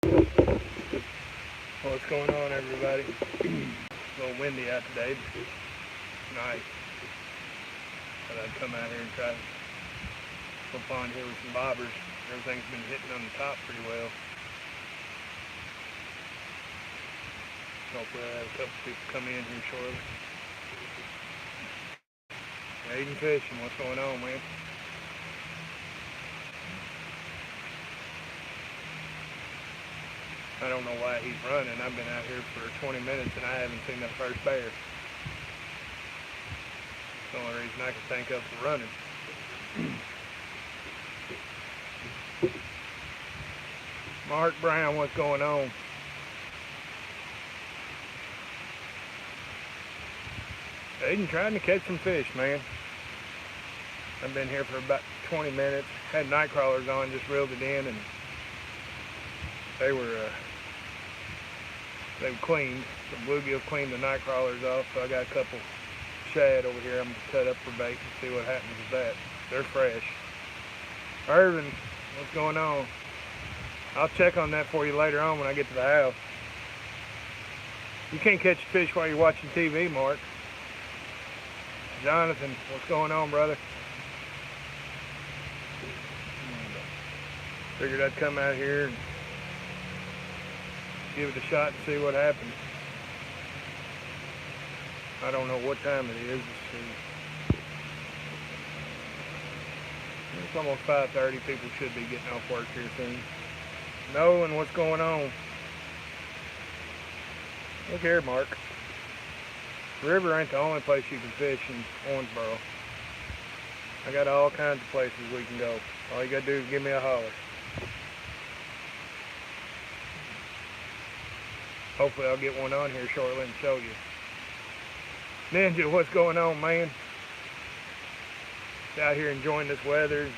What's going on, everybody? A little windy out today, but it's nice. Thought I'd come out here and try to flip on here with some bobbers. Everything's been hitting on the top pretty well. Hopefully I'll have a couple people come in here shortly. Aiden fishing, what's going on, man? I don't know why he's running. I've been out here for 20 minutes and I haven't seen that first bear. It's the only reason I can think of for running. Mark Brown, what's going on? Aiden trying to catch some fish, man. I've been here for about 20 minutes. Had night crawlers on, just reeled it in, and they were cleaned. The bluegill cleaned the night crawlers off, so I got a couple shad over here I'm gonna cut up for bait and see what happens with that. They're fresh. Irvin, what's going on? I'll check on that for you later on when I get to the house. You can't catch fish while you're watching TV, Mark. Jonathan, what's going on, brother? Figured I'd come out here and give it a shot and see what happens. I don't know what time it is. It's almost 5:30. People should be getting off work here soon. Nolan, what's going on? Look here, Mark. The river ain't the only place you can fish in Owensboro. I got all kinds of places we can go. All you gotta do is give me a holler. Hopefully I'll get one on here shortly and show you. Ninja, what's going on, man? Out here enjoying this weather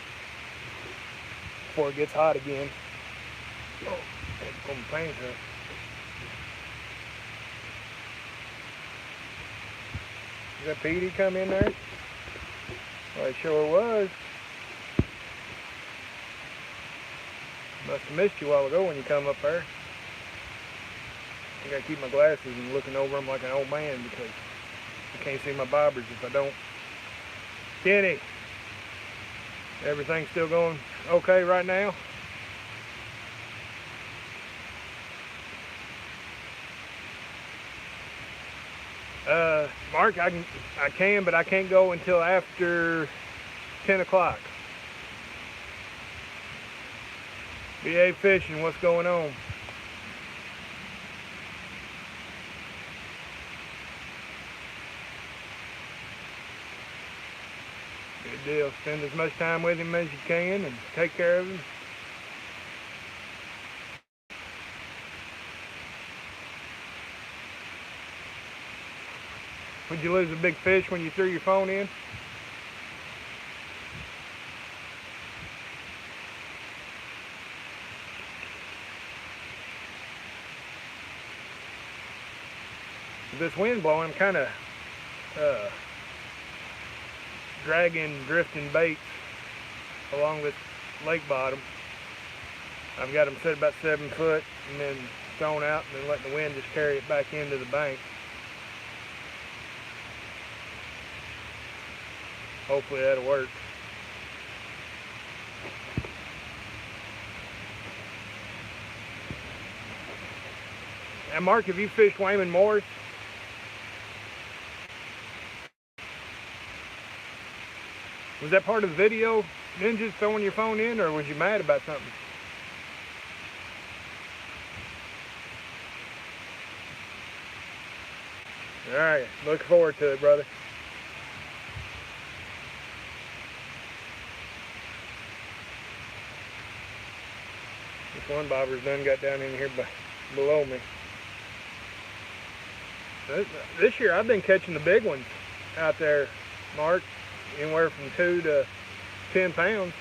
before it gets hot again. Oh, had to pull my pants up. Is that Petey come in there? Well, it sure was. Must have missed you a while ago when you come up there. I gotta keep my glasses and looking over them like an old man because I can't see my bobbers if I don't. Kenny, everything's still going okay right now? Mark, I can, but I can't go until after 10 o'clock. BA Fishing, what's going on? Good deal. Spend as much time with him as you can and take care of him. Would you lose a big fish when you threw your phone in? With this wind blowing, I'm kind of dragging, drifting baits along this lake bottom. I've got them set about 7 foot and then thrown out and then letting the wind just carry it back into the bank. Hopefully that'll work. And Mark, have you fished Wayman Morris? Was that part of the video, Ninjas throwing your phone in, or was you mad about something? All right, looking forward to it, brother. This one bobber's done got down in here below me. This year I've been catching the big ones out there, Mark, anywhere from 2 to 10 pounds.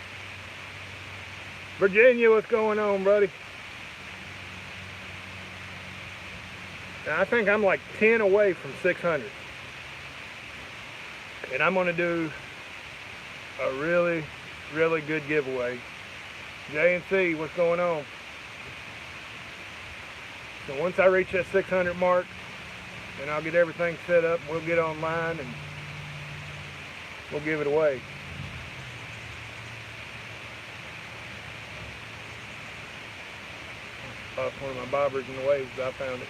Virginia, what's going on, buddy? Now, I think I'm like 10 away from 600. And I'm gonna do a really, really good giveaway. J&C, what's going on? So once I reach that 600 mark, then I'll get everything set up. We'll get online and we'll give it away. Lost one of my bobbers in the waves. I found it.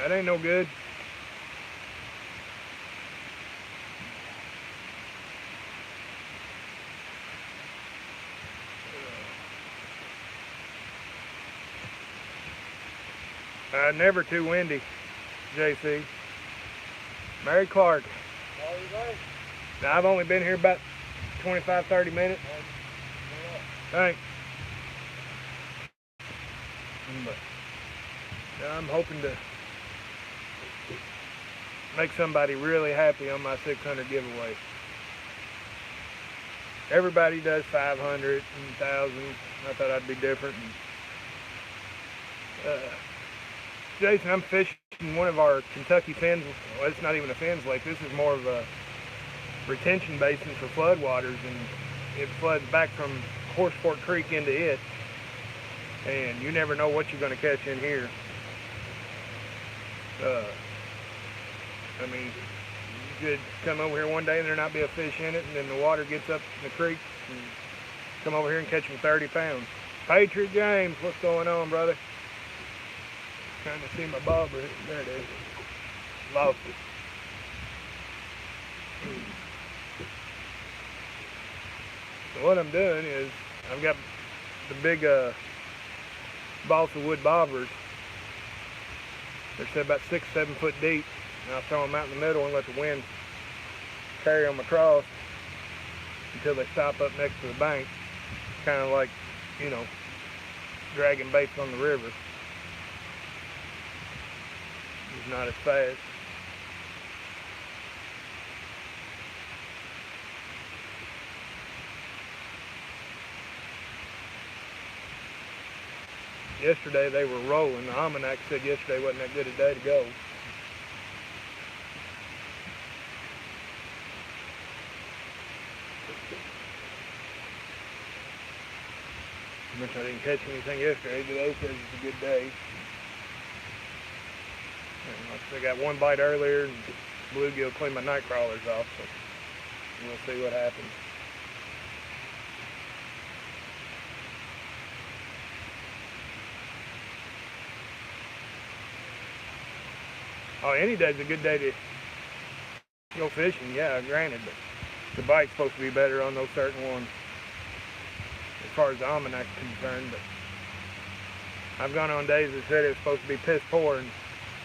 That ain't no good. Never too windy, JC. Mary Clark. Now, I've only been here about 25-30 minutes. Thanks. But I'm hoping to make somebody really happy on my 600 giveaway. Everybody does 500 and 1,000. I thought I'd be different. Jason, I'm fishing one of our Kentucky fins. Well, it's not even a fins lake. This is more of a retention basin for floodwaters, and it floods back from Horseford Creek into it. And you never know what you're going to catch in here. I mean, you could come over here one day and there not be a fish in it, and then the water gets up in the creek, and come over here and catch them 30 pounds. Patriot James, what's going on, brother? Trying to see my bobber. There it is. Lost it. So what I'm doing is I've got the big balsa wood bobbers. They're set about 6-7 foot deep. And I'll throw them out in the middle and let the wind carry them across until they stop up next to the bank. Kind of like, you know, dragging baits on the river. It's not as fast. Yesterday they were rolling. The almanac said yesterday wasn't that good a day to go. I wish I didn't catch anything yesterday. Today says it's a good day. I got one bite earlier, and bluegill cleaned my night crawlers off, so we'll see what happens. Oh, any day's a good day to go fishing, yeah, granted, but the bite's supposed to be better on those certain ones as far as the almanac's concerned. But I've gone on days that said it was supposed to be piss poor and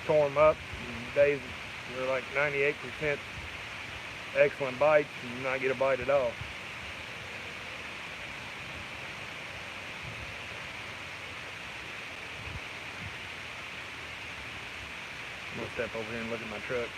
tore them up, and days were like 98% excellent bites and not get a bite at all. I'm gonna step over here and look at my truck.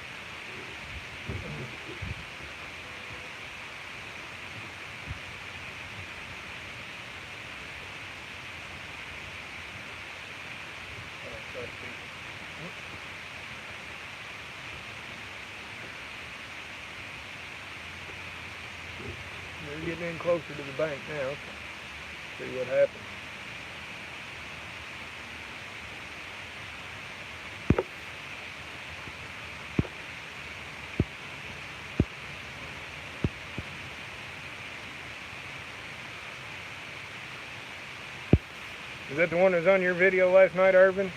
We're getting in closer to the bank now. See what happens. Is that the one that was on your video last night, Irvin?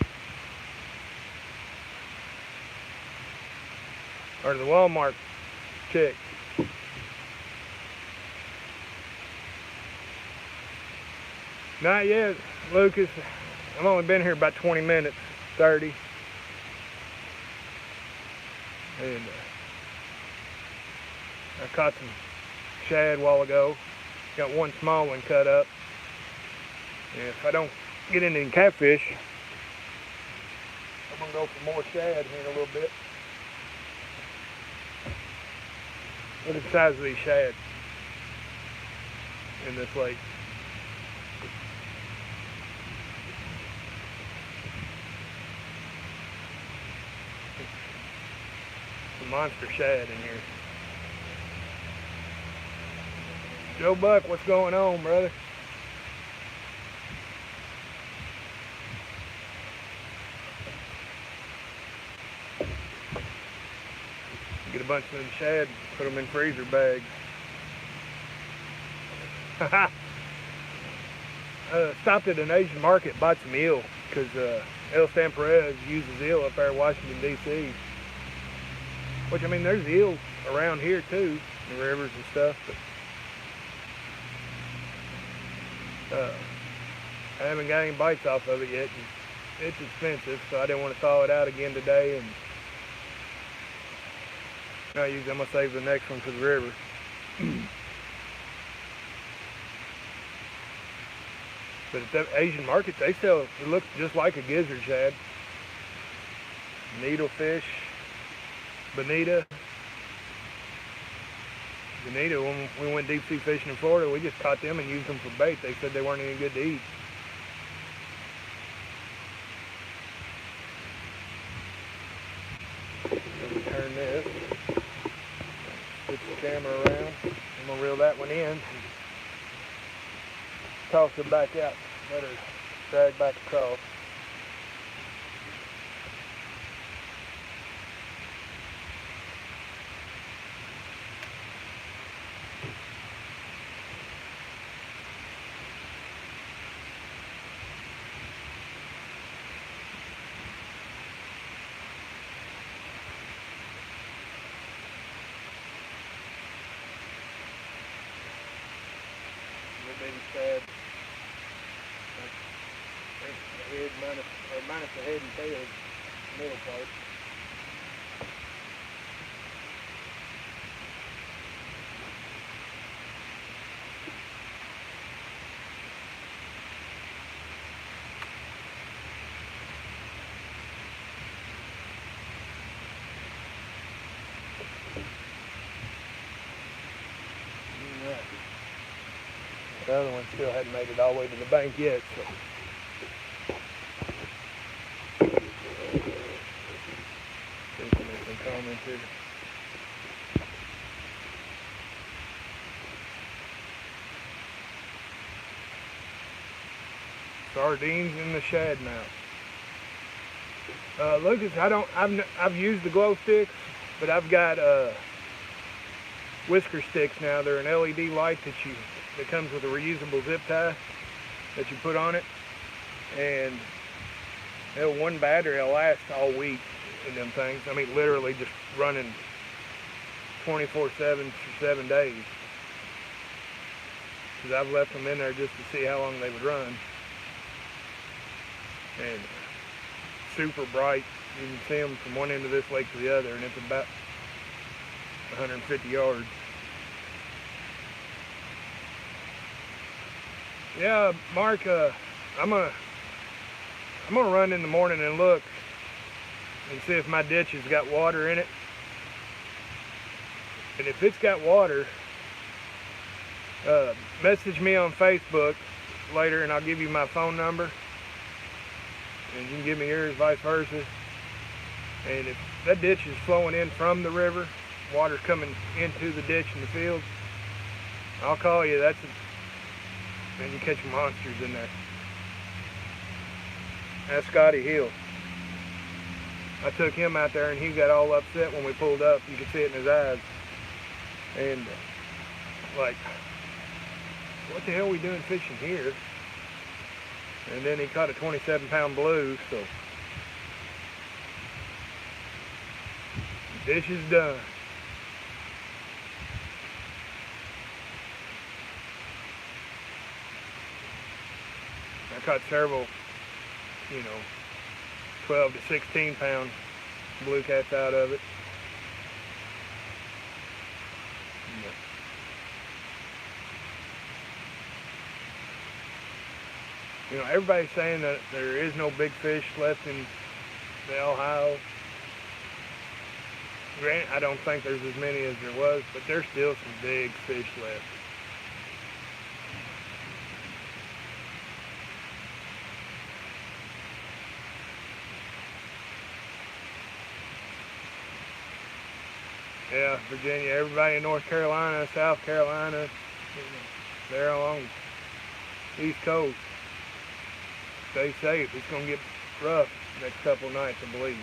Or the Walmart chick? Not yet, Lucas. I've only been here about 20 minutes, 30. And I caught some shad a while ago. Got one small one cut up. And if I don't get into any catfish, I'm gonna go for more shad here in a little bit. Look at the size of these shad in this lake. Some monster shad in here. Joe Buck, what's going on, brother? Get a bunch of them shad, put them in freezer bags. Stopped at an Asian market, bought some eel, because El Stan Perez uses eel up there in Washington, D.C. Which, I mean, there's eel around here, too, in the rivers and stuff, but I haven't got any bites off of it yet, and it's expensive, so I didn't want to thaw it out again today, and I'm going to save the next one for the river. But at the Asian market, they sell, it looks just like a gizzard shad. Needlefish, bonita. Bonita, when we went deep sea fishing in Florida, we just caught them and used them for bait. They said they weren't any good to eat. Let me turn this. Switch the camera around. I'm going to reel that one in. Toss it back out. Let her drag back across. Baby shad. The head minus the head and tail, middle part. The other one still hadn't made it all the way to the bank yet, so. See if there's some comments here. Sardines in the shad mouth. Lucas, I've used the glow sticks, but I've got whisker sticks now. They're an LED light that comes with a reusable zip tie that you put on it, and one battery will last all week in them things. I mean, literally just running 24/7 for 7 days, because I've left them in there just to see how long they would run. And super bright. You can see them from one end of this lake to the other, and it's about 150 yards. Yeah, Mark, I'm gonna run in the morning and look and see if my ditch has got water in it. And if it's got water, message me on Facebook later and I'll give you my phone number. And you can give me yours, vice versa. And if that ditch is flowing in from the river, water coming into the ditch in the field, I'll call you. And you catch monsters in there. That's Scotty Hill. I took him out there and he got all upset when we pulled up. You could see it in his eyes. And like, what the hell are we doing fishing here? And then he caught a 27-pound blue, so the dish is done. I caught several, 12 to 16 pound blue cats out of it. Everybody's saying that there is no big fish left in the Ohio. Granted, I don't think there's as many as there was, but there's still some big fish left. Yeah, Virginia, everybody in North Carolina, South Carolina, There along the East Coast. Stay safe. It's going to get rough next couple nights, I believe.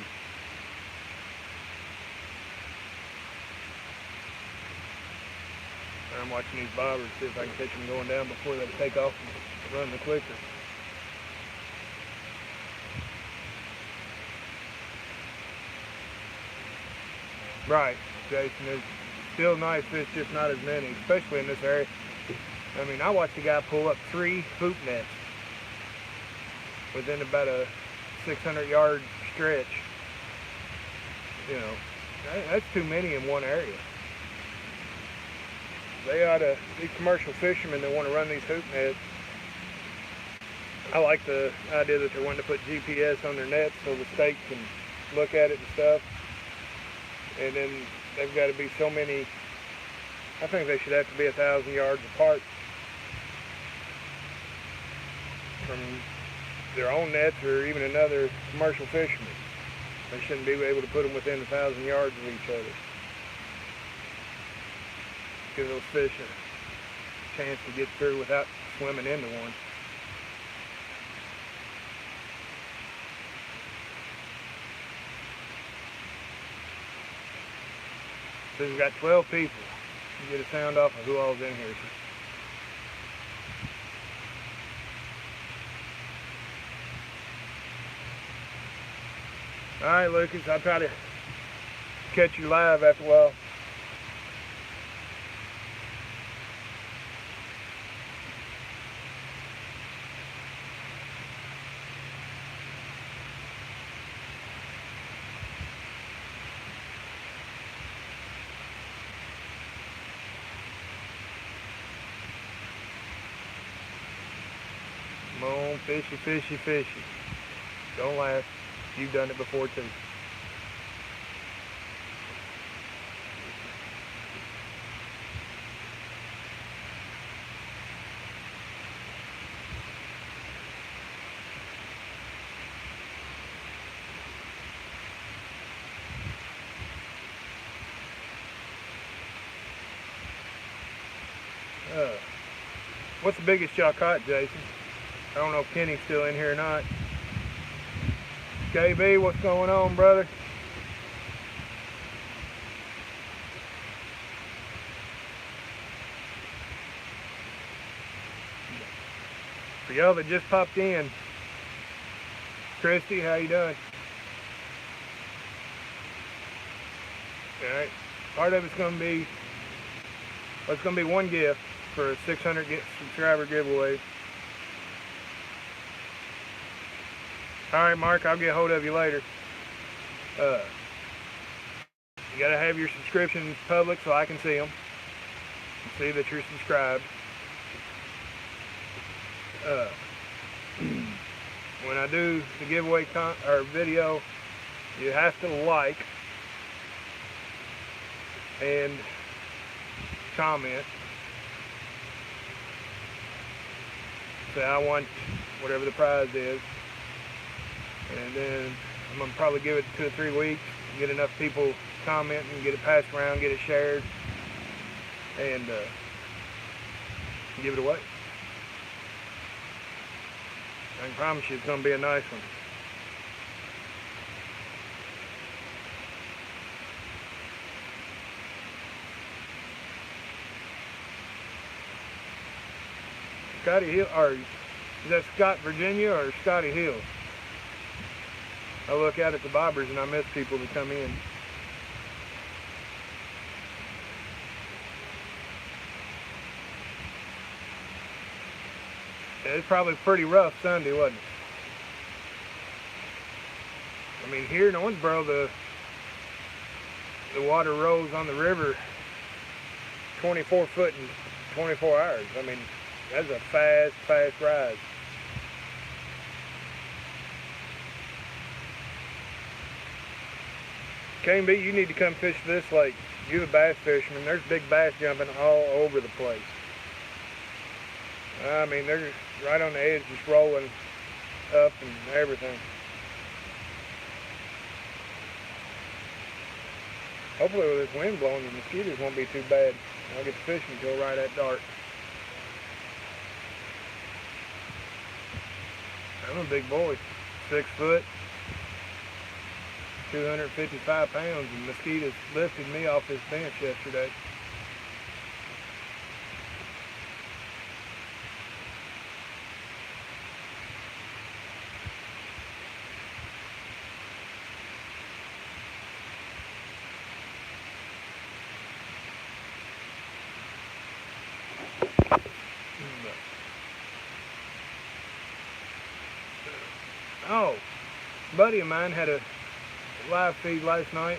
I'm watching these bobbers, see if I can catch them going down before they take off and run the quicker. Right, Jason, there's still nice fish, just not as many, especially in this area. I mean, I watched a guy pull up 3 hoop nets within about a 600-yard stretch. You know, that's too many in one area. They ought to, these commercial fishermen that want to run these hoop nets, I like the idea that they're wanting to put GPS on their nets so the state can look at it and stuff. And then they've got to be so many, I think they should have to be 1,000 yards apart from their own nets or even another commercial fisherman. They shouldn't be able to put them within 1,000 yards of each other. Give those fish a chance to get through without swimming into one. So we've got 12 people. You get a sound off of who all's in here. All right, Lucas, I'll try to catch you live after a while. Come on, fishy, fishy, fishy. Don't laugh. You've done it before too. What's the biggest y'all caught, Jason? I don't know if Kenny's still in here or not. KB, what's going on, brother? For y'all that just popped in, Christy, how you doing? All right, part of it's gonna be, well, it's gonna be one gift for a 600 subscriber giveaway. All right, Mark, I'll get a hold of you later. You gotta have your subscriptions public so I can see them and see that you're subscribed. When I do the giveaway video, you have to like and comment. Say I want whatever the prize is. And then I'm going to probably give it 2 or 3 weeks, get enough people commenting, get it passed around, get it shared, and give it away. I can promise you it's going to be a nice one. Scotty Hill, or is that Scott, Virginia, or Scotty Hill? I look out at the bobbers and I miss people to come in. It's probably pretty rough Sunday, wasn't it? I mean, here in Owensboro, the water rose on the river 24 foot in 24 hours. I mean, that's a fast rise. KB, you need to come fish this lake. You're the bass fisherman. There's big bass jumping all over the place. I mean, they're right on the edge, just rolling up and everything. Hopefully with this wind blowing, the mosquitoes won't be too bad. I'll get to fishing until right at dark. I'm a big boy, 6 foot, 255 pounds, and mosquitoes lifted me off this bench yesterday. Oh, a buddy of mine had a live feed last night,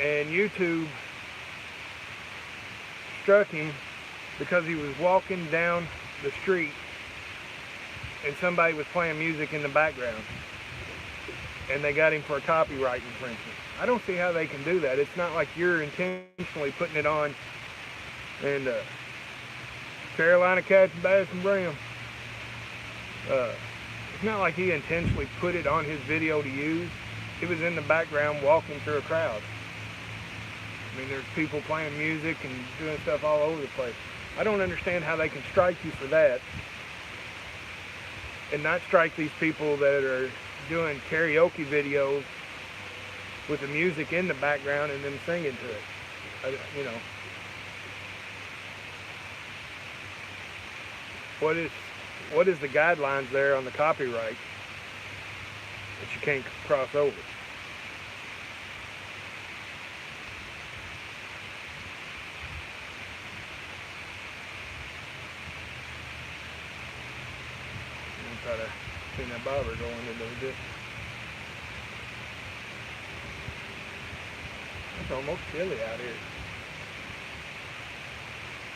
and YouTube struck him because he was walking down the street and somebody was playing music in the background, and they got him for a copyright infringement. I don't see how they can do that. It's not like you're intentionally putting it on. And Carolina Cats, Bass and Brim, it's not like he intentionally put it on his video to use. He was in the background walking through a crowd. I mean, there's people playing music and doing stuff all over the place. I don't understand how they can strike you for that and not strike these people that are doing karaoke videos with the music in the background and them singing to it. You know, what is the guidelines there on the copyright that you can't cross over? I'm try to see that bobber going into the distance. It's almost chilly out here.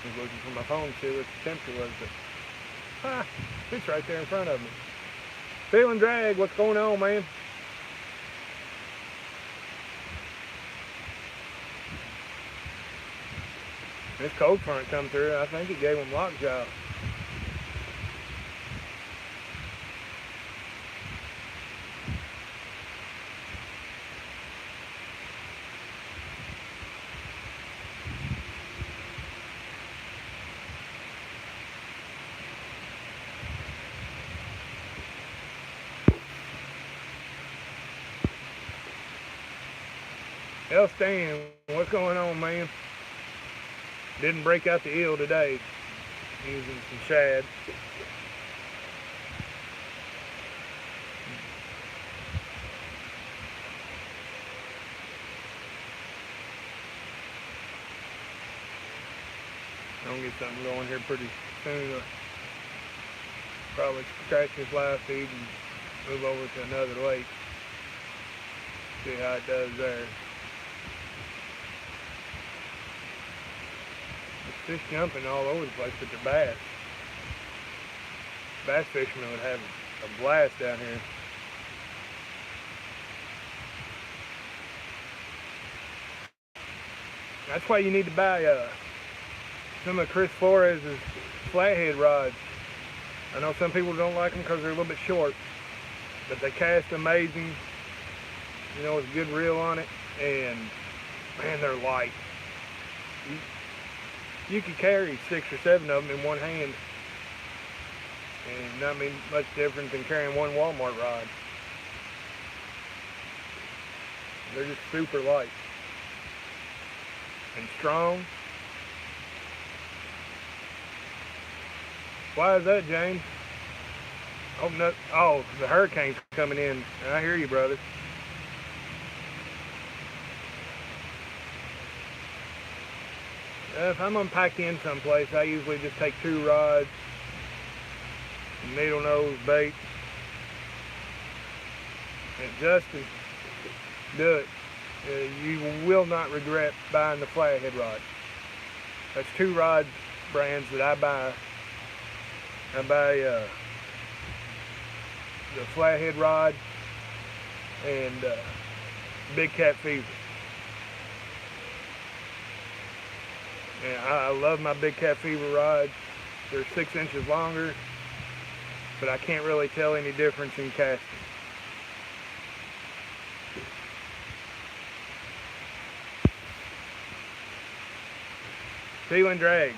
I was looking for my phone to see what the temperature was, but it's right there in front of me. Feeling drag, what's going on, man? This cold front come through, I think it gave them lockjaw. El Stan, what's going on, man? Didn't break out the eel today, using some shad. I'm gonna get something going here pretty soon. Probably scratch this live feed and move over to another lake. See how it does there. Fish jumping all over the place, but they're bass. Bass fishermen would have a blast down here. That's why you need to buy some of Chris Flores' flathead rods. I know some people don't like them because they're a little bit short, but they cast amazing. You know, it's a good reel on it, and man, they're light. You could carry 6 or 7 of them in one hand, and not mean much different than carrying one Walmart rod. They're just super light and strong. Why is that, James? Oh, no, oh, the hurricane's coming in. I hear you, brother. If I'm gonna pack in someplace, I usually just take 2 rods, needle nose bait, and Justin, do it. You will not regret buying the flathead rod. That's 2 rod brands that I buy. I buy the flathead rod and Big Cat Fever. And I love my Big Cat Fever rods. They're 6 inches longer, but I can't really tell any difference in casting. Feeling drag.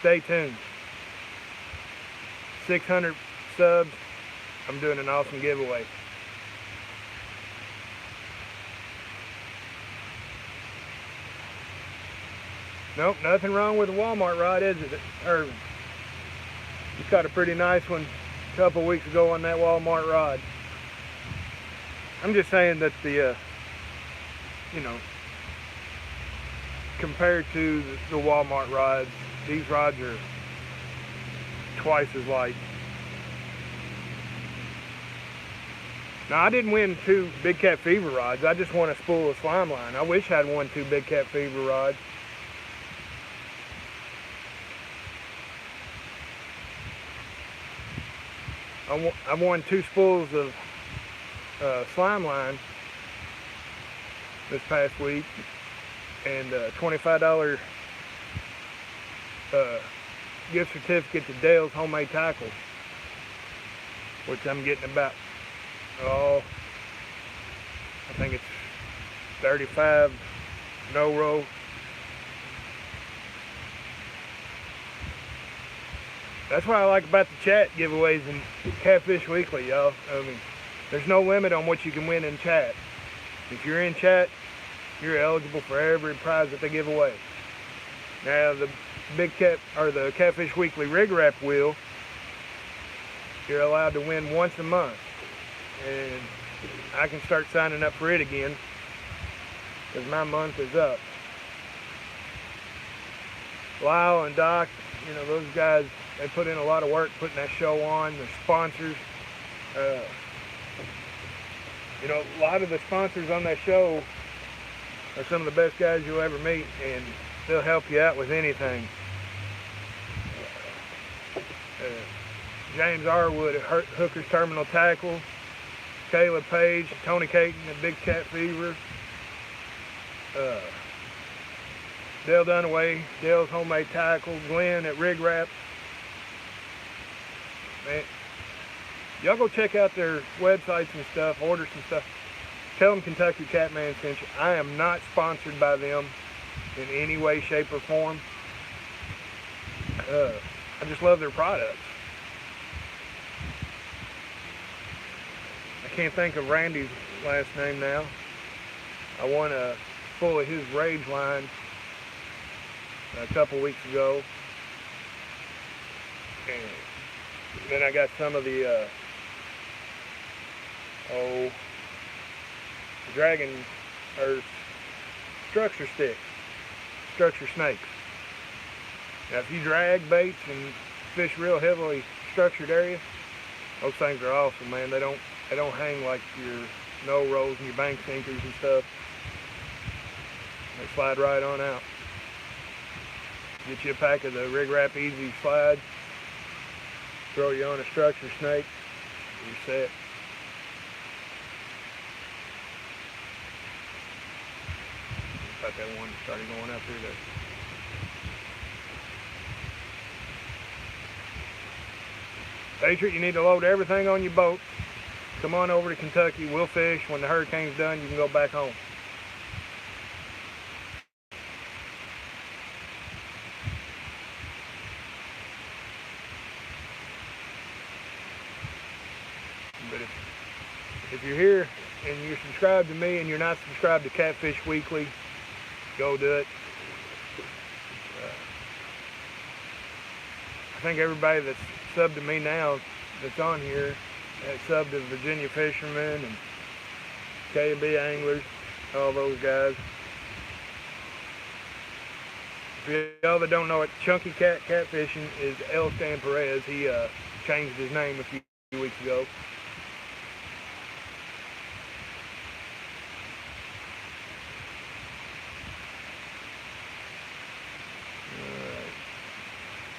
Stay tuned. 600 subs, I'm doing an awesome giveaway. Nope, nothing wrong with the Walmart rod, is it, Irvin? You caught a pretty nice one a couple weeks ago on that Walmart rod. I'm just saying that the, you know, compared to the Walmart rods, these rods are twice as light. Now, I didn't win 2 Big Cat Fever rods. I just won a spool of slime line. I wish I'd won 2 Big Cat Fever rods. I won 2 spools of slime line this past week, and a $25 gift certificate to Dale's Homemade Tackle, which I'm getting about, I think it's 35 no-row. That's what I like about the chat giveaways and Catfish Weekly, y'all. I mean, there's no limit on what you can win in chat. If you're in chat, you're eligible for every prize that they give away. Now, the Big Cat, or the Catfish Weekly rig wrap wheel, you're allowed to win once a month. And I can start signing up for it again, because my month is up. Lyle and Doc, you know, those guys, they put in a lot of work putting that show on. They're sponsors. You know, a lot of the sponsors on that show are some of the best guys you'll ever meet, and they'll help you out with anything. James Arwood at Hooker's Terminal Tackle, Caleb Page, Tony Caton at Big Cat Fever, Dale Dunaway, Dale's Homemade Tackle, Glenn at Rig Wrap. Man, y'all go check out their websites and stuff, order some stuff. Tell them Kentucky Catman sent you. I am not sponsored by them in any way, shape, or form. I just love their products. I can't think of Randy's last name now. I won a full of his Rage line a couple weeks ago. And then I got some of the dragon or structure sticks, structure snakes. Now, if you drag baits and fish real heavily structured area, those things are awesome, man. They don't hang like your no rolls and your bank sinkers and stuff. They slide right on out. Get you a pack of the Rig Wrap Easy Slide. Throw you on a structure snake. You're set. Got that one started going up through there. Patriot, you need to load everything on your boat. Come on over to Kentucky. We'll fish. When the hurricane's done, you can go back home. But if you're here and you're subscribed to me and you're not subscribed to Catfish Weekly, go do it. I think everybody that's subbed to me now that's on here has subbed to Virginia Fishermen and K&B Anglers, all those guys. For y'all that don't know it, Chunky Cat Catfishing is El Stan Perez. He changed his name a few weeks ago.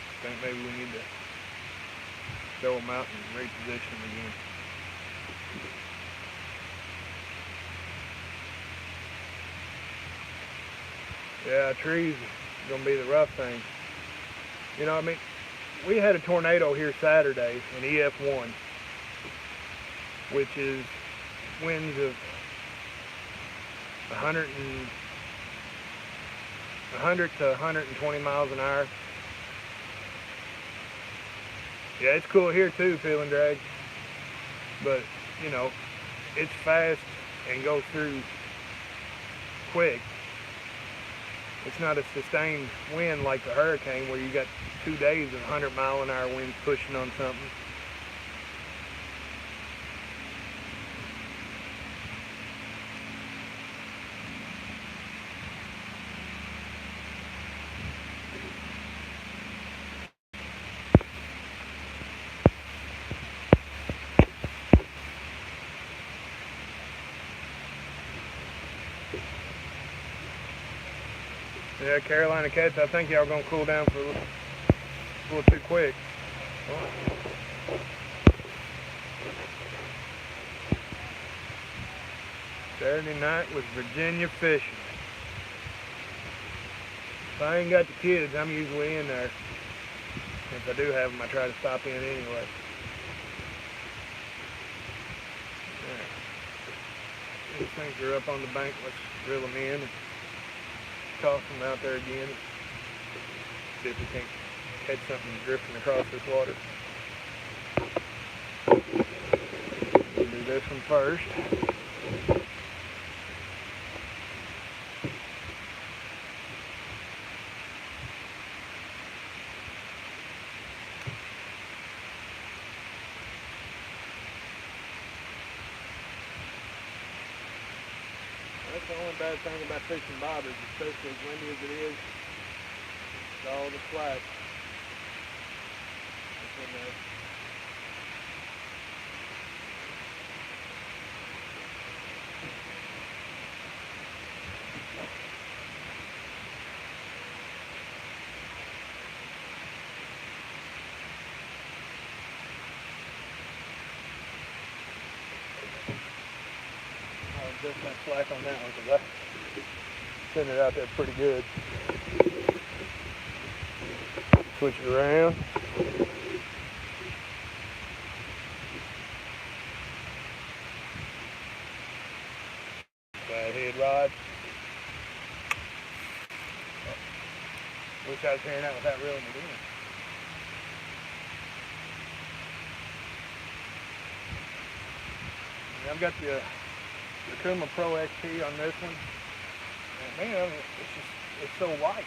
I think maybe we need to throw them out and reposition them again. Yeah, trees is going to be the rough thing. You know, I mean, we had a tornado here Saturday, an EF1, which is winds of 100 to 120 miles an hour. Yeah, it's cool here too, peel and drag. But, you know, it's fast and goes through quick. It's not a sustained wind like the hurricane where you got 2 days of 100-mile-an-hour winds pushing on something. Yeah, Carolina cats, I think y'all gonna cool down for a little too quick. Saturday night with Virginia fishing. If I ain't got the kids, I'm usually in there. If I do have them, I try to stop in anyway. Yeah. These things are up on the bank. Let's reel them in and toss them out there again. See if we can't catch something drifting across this water. We'll do this one first. That's the only bad thing about fishing bobbers, especially as windy as it is. It's all the slack. That's in there. I'll adjust my slack on that one because I sent it out there pretty good. Switch it around. Bad head rod. Wish I was hearing that without reeling it in. And I've got the Kuma Pro XP on this one. And man, it's so white.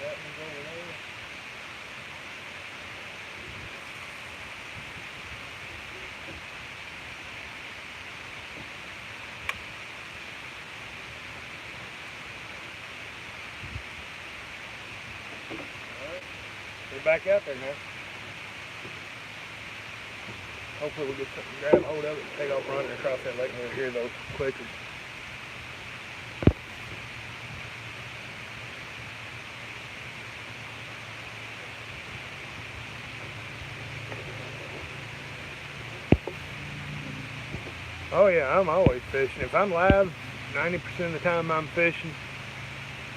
That one's over there. We're back out there now. Hopefully we'll get something, grab hold of it and take off running across that lake and we'll hear those clickers. Oh yeah, I'm always fishing. If I'm live, 90% of the time I'm fishing,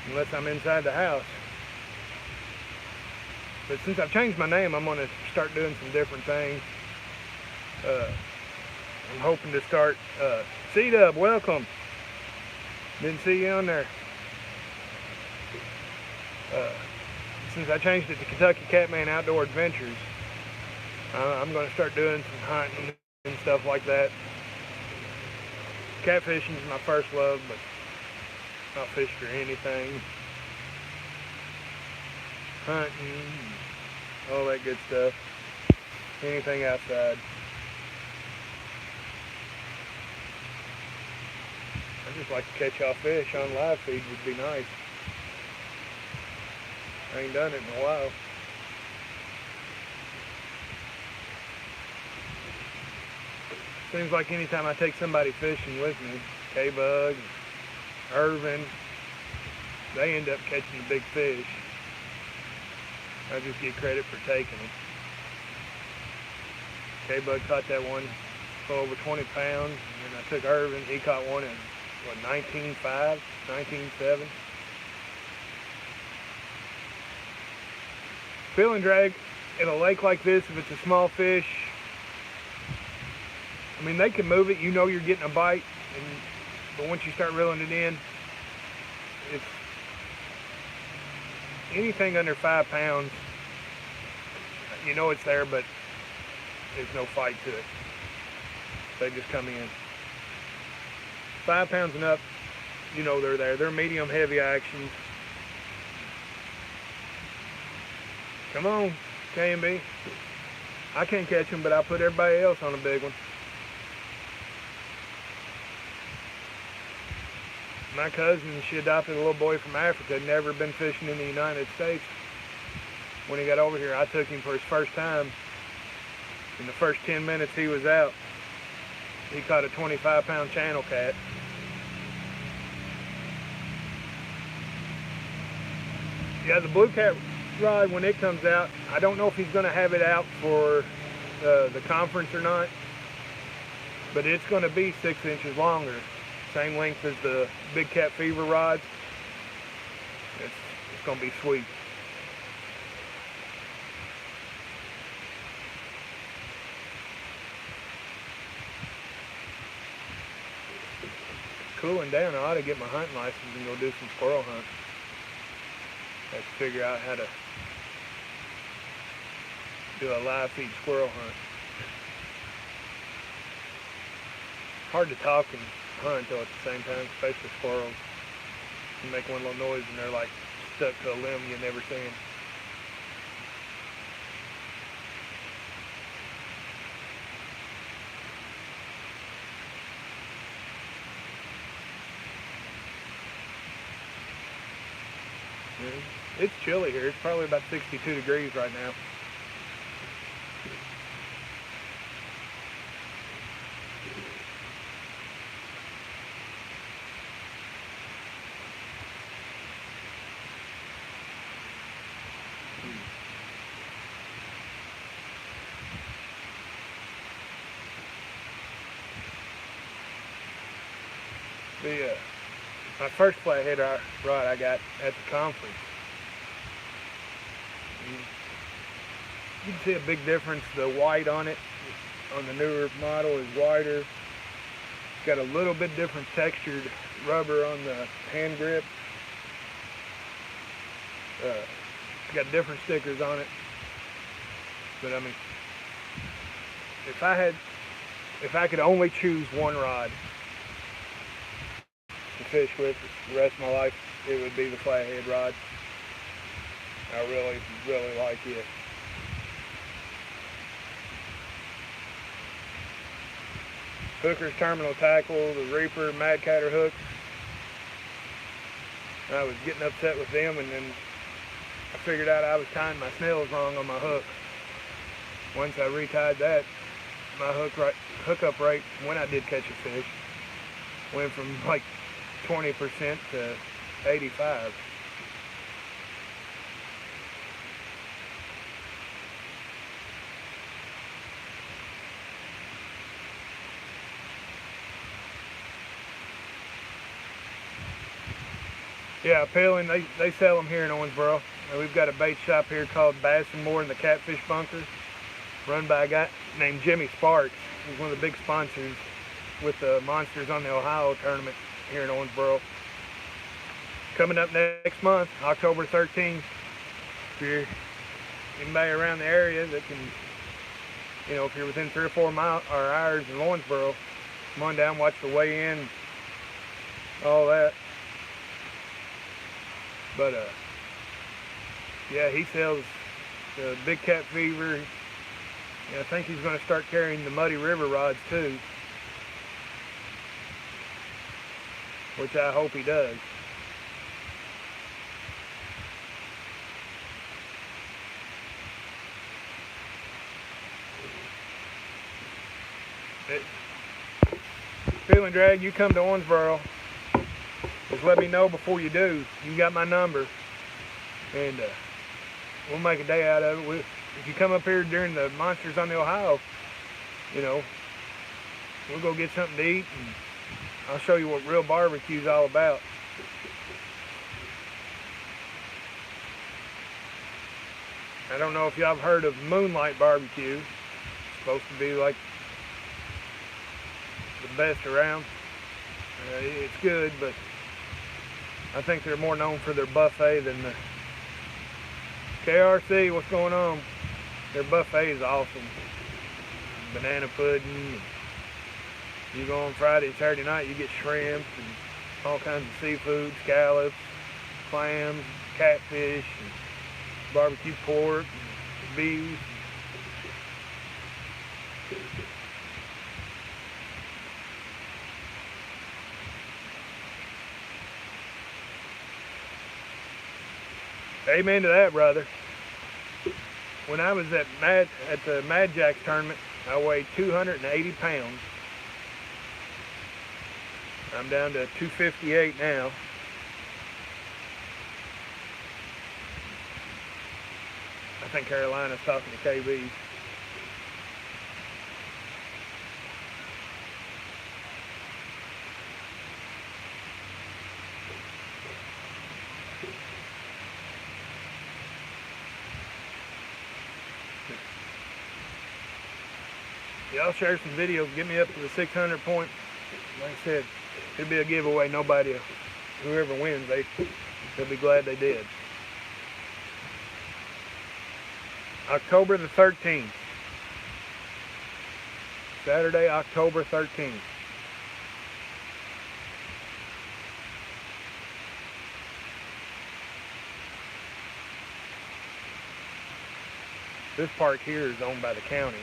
unless I'm inside the house. But since I've changed my name, I'm going to start doing some different things. I'm hoping to start, C-Dub, welcome. Didn't see you on there. Since I changed it to Kentucky Catman Outdoor Adventures, I'm going to start doing some hunting and stuff like that. Catfishing is my first love, but I'll fish for anything. Hunting, all that good stuff. Anything outside. I just like to catch y'all fish on live feed would be nice. I ain't done it in a while. Seems like anytime I take somebody fishing with me, K-Bug, Irvin, they end up catching the big fish. I just get credit for taking them. K-Bug caught that one for over 20 pounds, and then I took Irvin, he caught one in, what, 19.5, 19.7. Peel and drag in a lake like this, if it's a small fish, I mean, they can move it. You know you're getting a bite, but once you start reeling it in, it's anything under 5 pounds. You know it's there, but there's no fight to it. They just come in. 5 pounds and up, you know they're there. They're medium heavy action. Come on, K&B. I can't catch them, but I'll put everybody else on a big one. My cousin, she adopted a little boy from Africa, never been fishing in the United States. When he got over here, I took him for his first time. In the first 10 minutes he was out, he caught a 25-pound channel cat. Yeah, the blue cat rod, when it comes out, I don't know if he's going to have it out for the conference or not, but it's going to be 6 inches longer. Same length as the Big Cat Fever rods. It's going to be sweet. Cooling down, I ought to get my hunting license and go do some squirrel hunt. I have to figure out how to do a live feed squirrel hunt. Hard to talk and hunt though at the same time, especially squirrels. You make one little noise and they're like stuck to a limb you never seen. It's chilly here. It's probably about 62 degrees right now. My first flathead rod I got at the conference. You can see a big difference. The white on it, on the newer model, is whiter. It's got a little bit different textured rubber on the hand grip. It's got different stickers on it. But I mean, if I could only choose one rod to fish with the rest of my life, it would be the flathead rod. I really, really like it. Hooker's terminal tackle, the Reaper, Mad Catter hooks. I was getting upset with them, and then I figured out I was tying my snails wrong on my hook. Once I retied that, my hookup rate when I did catch a fish went from like 20% to 85%. Yeah, peeling, they sell them here in Owensboro. And we've got a bait shop here called Bass and More in the Catfish Bunker, run by a guy named Jimmy Sparks. He's one of the big sponsors with the Monsters on the Ohio tournament here in Owensboro. Coming up next month, October 13th. If you're anybody around the area that can, you know, if you're within 3 or 4 hours in Owensboro, come on down, watch the weigh-in, all that. But yeah, he sells the Big Cat Fever. Yeah, I think he's going to start carrying the Muddy River rods too, which I hope he does. Field and Drag, you come to Owensboro, just let me know before you do. You got my number, and we'll make a day out of it. If you come up here during the Monsters on the Ohio, you know, we'll go get something to eat, and I'll show you what real barbecue's all about. I don't know if y'all have heard of Moonlight Barbecue. It's supposed to be like the best around. It's good, but I think they're more known for their buffet than the KRC. What's going on? Their buffet is awesome. Banana pudding. You go on Friday and Saturday night, you get shrimp and all kinds of seafood, scallops, clams, catfish, and barbecue pork, and beef. Amen to that, brother. When I was at the Mad Jacks tournament, I weighed 280 pounds. I'm down to 258 now. I think Carolina's talking to KB. Y'all share some videos, get me up to the 600 point. Like I said, it'll be a giveaway. Whoever wins, they'll be glad they did. October the 13th. Saturday, October 13th. This park here is owned by the county.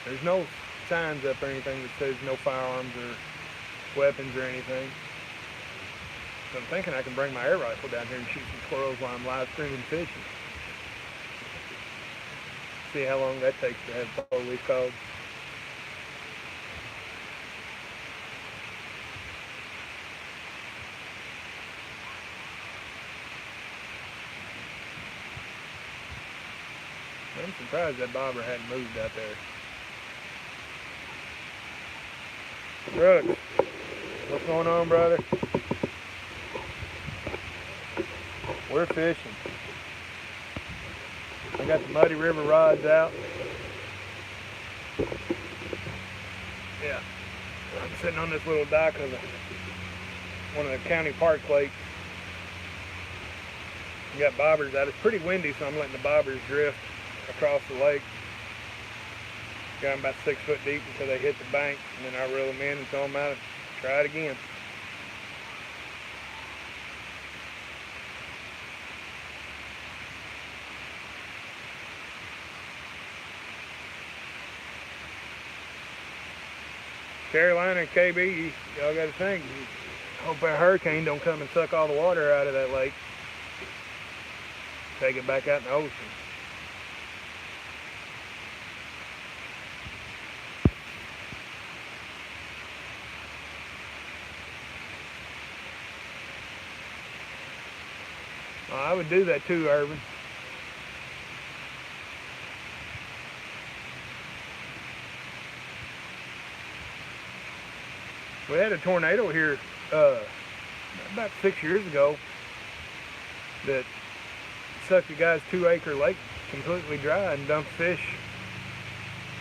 There's no signs up or anything that says no firearms or weapons or anything. So I'm thinking I can bring my air rifle down here and shoot some squirrels while I'm live streaming fishing. See how long that takes to have police called. I'm surprised that bobber hadn't moved out there. Brooks, what's going on, brother? We're fishing. I got the Muddy River rods out. Yeah, I'm sitting on this little dock of one of the county park lakes. We got bobbers out. It's pretty windy, so I'm letting the bobbers drift across the lake. Got them about 6 foot deep until they hit the bank, and then I reel them in and throw them out and try it again. Carolina and KB, y'all got to think. Hope that hurricane don't come and suck all the water out of that lake. Take it back out in the ocean. I would do that too, Irvin. We had a tornado here about 6 years ago that sucked a guy's 2-acre lake completely dry and dumped fish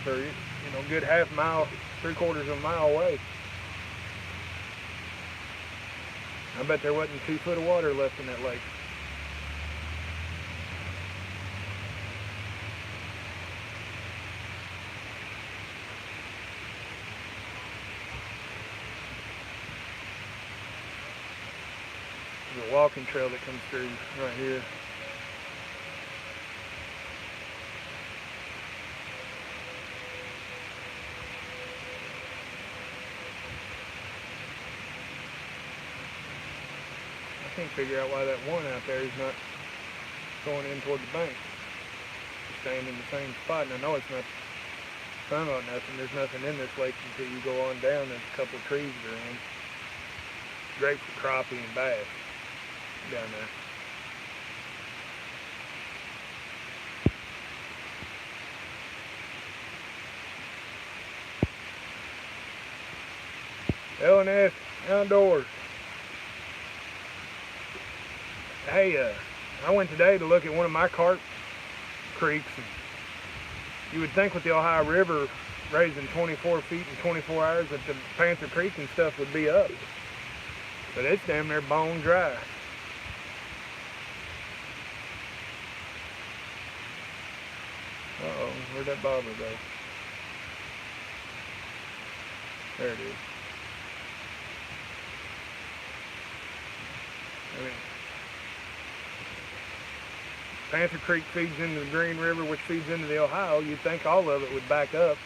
for, a good half mile, 3/4 of a mile away. I bet there wasn't 2 foot of water left in that lake. There's a walking trail that comes through right here. I can't figure out why that one out there is not going in toward the bank. It's staying in the same spot, and I know it's not sun on nothing. There's nothing in this lake until you go on down. There's a couple of trees around. Great for crappie and bass down there. L&S Outdoors. Hey, I went today to look at one of my carp creeks. And you would think with the Ohio River raising 24 feet in 24 hours, that the Panther Creek and stuff would be up. But it's damn near bone dry. Uh-oh, where'd that bobber go? There it is. I mean, Panther Creek feeds into the Green River, which feeds into the Ohio. You'd think all of it would back up.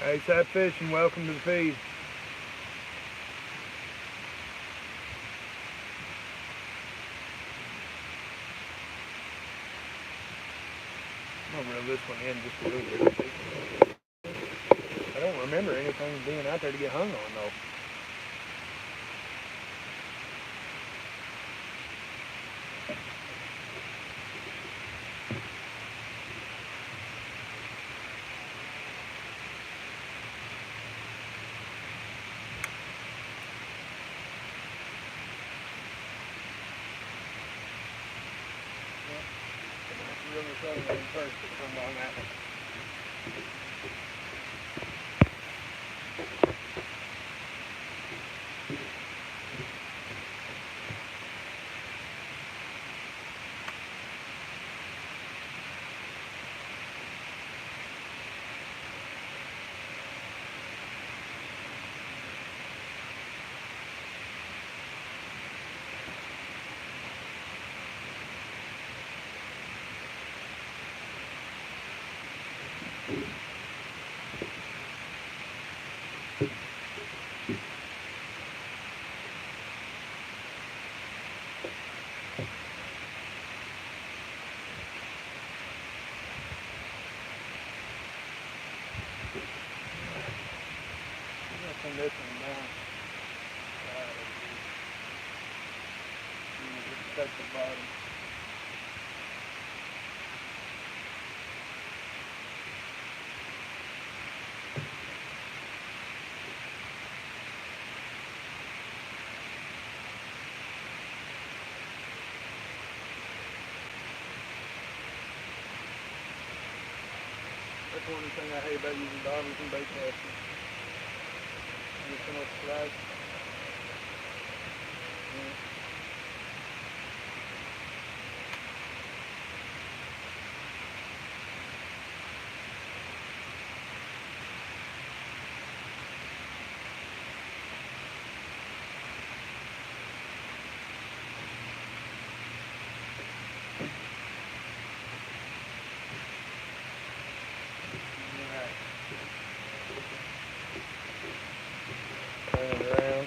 Hey, Sap Fishing, welcome to the feed. I'm gonna reel this one in just a little bit. I don't remember anything being out there to get hung on though. Really first to come on that one. This one down. Just touch the bottom. That's one thing I hate about using bobbers and bait casting. Anything else flag? Around.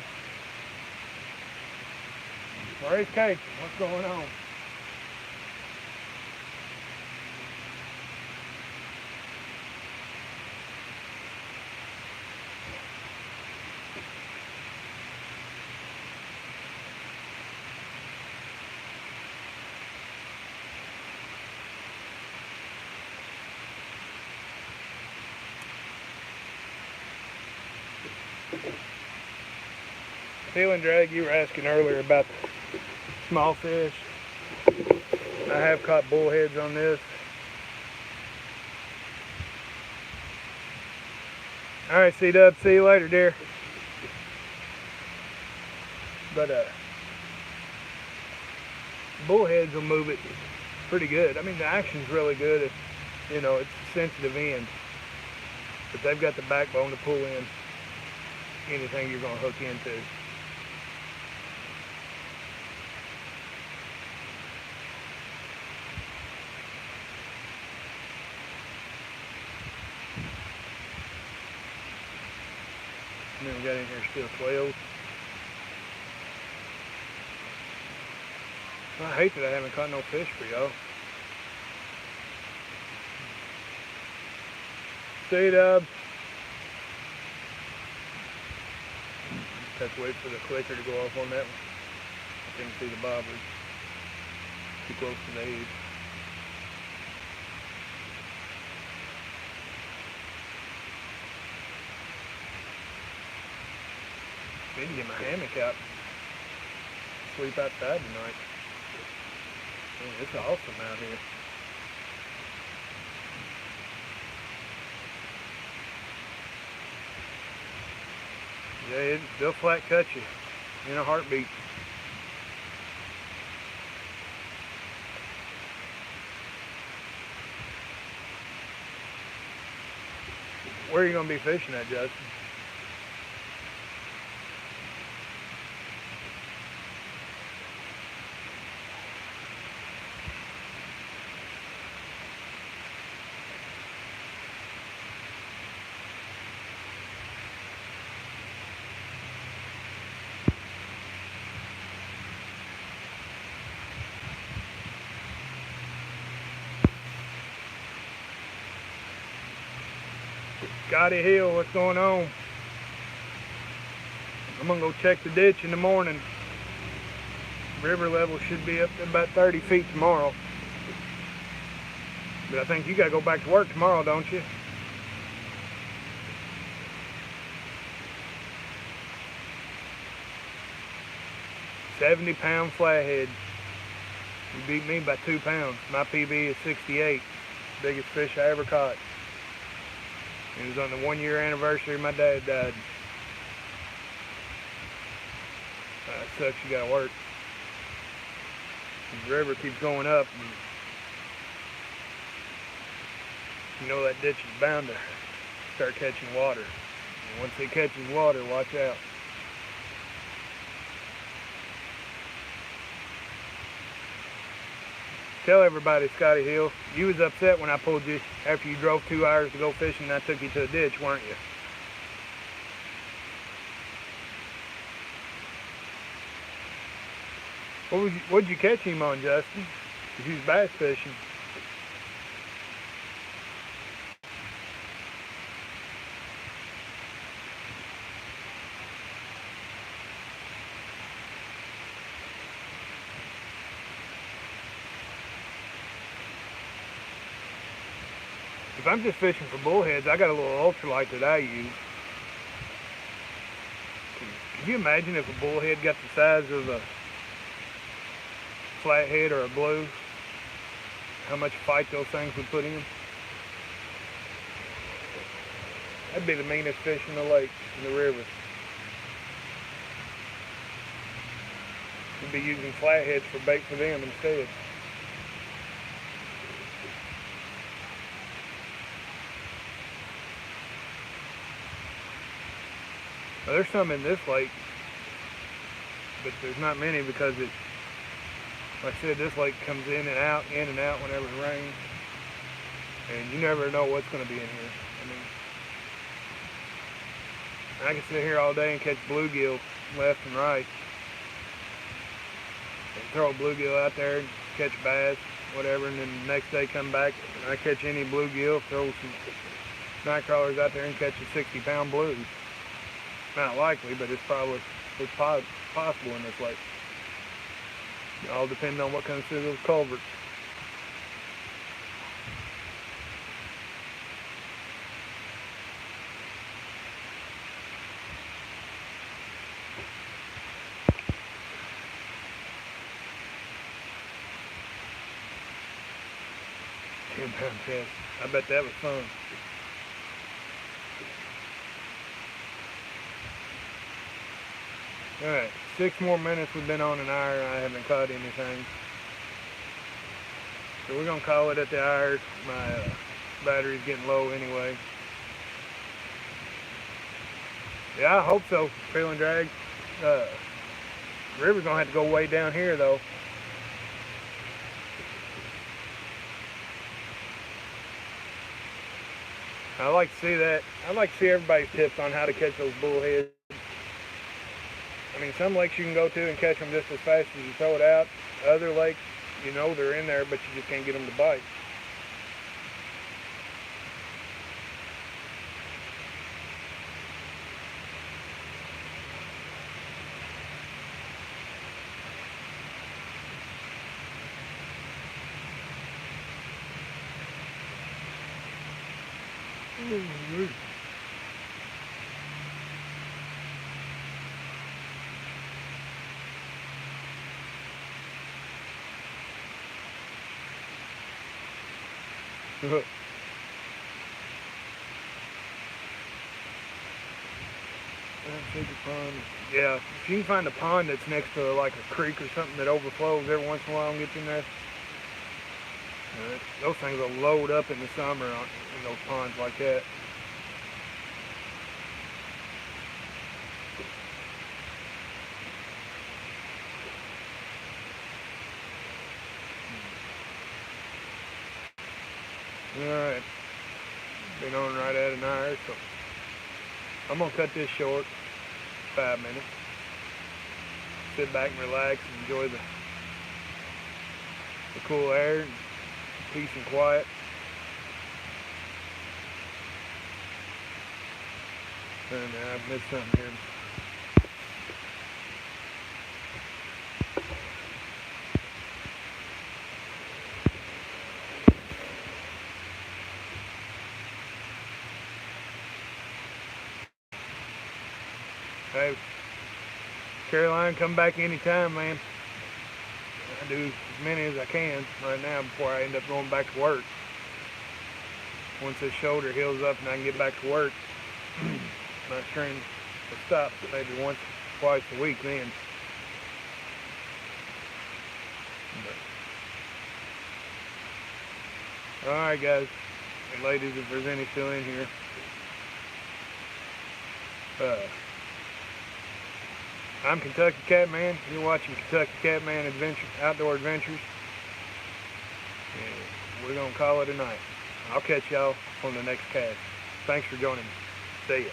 Where's Kate? What's going on? Feeling drag, you were asking earlier about small fish. I have caught bullheads on this. Alright, C-Dub, see you later, dear. But bullheads will move it pretty good. I mean, the action's really good. It's, you know, it's a sensitive end. But they've got the backbone to pull in anything you're going to hook into. And then we got in here still 12. I hate that I haven't caught no fish for y'all. C-Dub. Have to wait for the clicker to go off on that one. I couldn't see the bobbers. Too close to the edge. Need to get my hammock out. Sleep outside tonight. Man, it's awesome out here. Yeah, they'll flat cut you in a heartbeat. Where are you going to be fishing at, Justin? Scotty Hill, what's going on? I'm gonna go check the ditch in the morning. River level should be up to about 30 feet tomorrow. But I think you gotta go back to work tomorrow, don't you? £70 flathead. You beat me by 2 pounds. My PB is 68. Biggest fish I ever caught. It was on the 1 year anniversary my dad died. Sucks, you gotta work. The river keeps going up. And you know that ditch is bound to start catching water. And once it catches water, watch out. Tell everybody, Scotty Hill, you was upset when I pulled you after you drove 2 hours to go fishing and I took you to a ditch, weren't you? What'd you catch him on, Justin? Because he was bass fishing. If I'm just fishing for bullheads, I got a little ultralight that I use. Could you imagine if a bullhead got the size of a flathead or a blue? How much fight those things would put in? That'd be the meanest fish in the lake, in the river. We'd be using flatheads for bait for them instead. Now, there's some in this lake, but there's not many because it, like I said, this lake comes in and out whenever it rains. And you never know what's going to be in here. I can sit here all day and catch bluegill left and right. And throw a bluegill out there and catch bass, whatever, and then the next day come back and I catch any bluegill, throw some night crawlers out there and catch a 60-pound blue. Not likely, but it's possible in this lake. It all depends on what comes through those culverts. £10 test. I bet that was fun. Alright, 6 more minutes. We've been on an hour and I haven't caught anything. So we're going to call it at the hour. My battery's getting low anyway. Yeah, I hope so. Feeling drag. The river's going to have to go way down here though. I like to see that. I like to see everybody's tips on how to catch those bullheads. I mean, some lakes you can go to and catch them just as fast as you throw it out. Other lakes, you know they're in there, but you just can't get them to bite. Pond. Yeah, if you can find a pond that's next to like a creek or something that overflows every once in a while and gets in there, those things will load up in the summer in those ponds like that. Alright, been on right at an hour, so I'm going to cut this short, 5 minutes. Sit back and relax and enjoy the cool air and peace and quiet. And I've missed something here. Hey, Caroline, come back anytime, man. I do as many as I can right now before I end up going back to work. Once this shoulder heals up and I can get back to work, my training will stop maybe once, twice a week then. Alright guys, and ladies, if there's any still in here, I'm Kentucky Catman. You're watching Kentucky Catman Outdoor Adventures. And we're going to call it a night. I'll catch y'all on the next cast. Thanks for joining me. See ya.